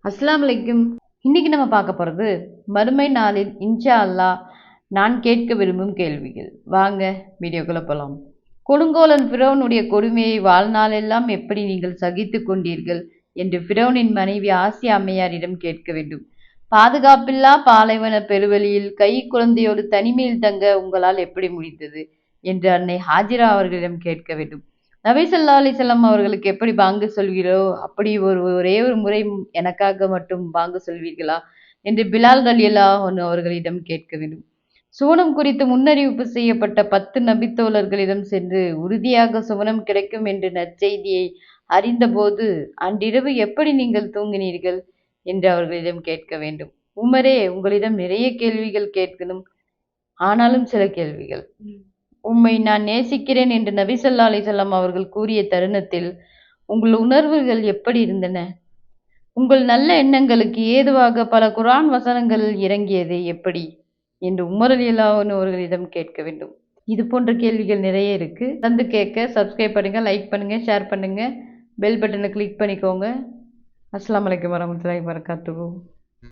அஸ்ஸலாமு அலைக்கும். இன்னைக்கு நம்ம பார்க்க போறது மறுமை நாளில் இன்ஷா அல்லாஹ் நான் கேட்க விரும்பும் கேள்விகள். வாங்க வீடியோக்குள்ள போலாம். கொடுங்கோலன் ஃபிரௌனுடைய கொடுமையை வாழ்நாளெல்லாம் எப்படி நீங்கள் சகித்துக் கொண்டீர்கள் என்று ஃபிரௌனின் மனைவி ஆசியா அம்மையாரிடம் கேட்க வேண்டும். பாதுகாப்பில்லா பாலைவன பெருவெளியில் கை குழந்தையோடு தனிமையில் தங்க உங்களால் எப்படி முடிந்தது என்று அன்னை ஹாஜிரா அவர்களிடம் கேட்க வேண்டும். நபி ஸல்லல்லாஹு அலைஹி வஸல்லம் அவர்களுக்கு எப்படி பாங்கு சொல்வீரோ அப்படி ஒரே ஒரு முறை எனக்காக மட்டும் பாங்கு சொல்வீர்களா என்று பிலால் ரலியல்லாஹு அன்ஹு அவர்களிடம் கேட்க வேண்டும். சுவனம் குறித்து முன்னறிவிப்பு செய்யப்பட்ட 10 நபித்தோழர்களிடம் சென்று உறுதியாக சுவனம் கிடைக்கும் என்ற நற்செய்தியை அறிந்தபோது அன்றிரவு எப்படி நீங்கள் தூங்கினீர்கள் என்று அவர்களிடம் கேட்க வேண்டும். உமரே, உங்களிடம் நிறைய கேள்விகள் கேட்கணும், ஆனாலும் சில கேள்விகள். உம்மை நான் நேசிக்கிறேன் என்று நபி ஸல்லல்லாஹு அலைஹி வஸல்லம் அவர்கள் கூறிய தருணத்தில் உங்கள் உணர்வுகள் எப்படி இருந்தன? உங்கள் நல்ல எண்ணங்களுக்கு ஏதுவாக பல குர்ஆன் வசனங்கள் இறங்கியது எப்படி என்று உமர் ரலியல்லாஹு அன்ஹு அவர்களிடம் கேட்க வேண்டும். இது போன்ற கேள்விகள் நிறைய இருக்கு. வந்து கேட்க சப்ஸ்கிரைப் பண்ணுங்க, லைக் பண்ணுங்க, ஷேர் பண்ணுங்க, பெல் பட்டனை கிளிக் பண்ணிக்கோங்க. அஸ்ஸலாமு அலைக்கும் வரஹ்மத்துல்லாஹி வபரகாத்துஹு.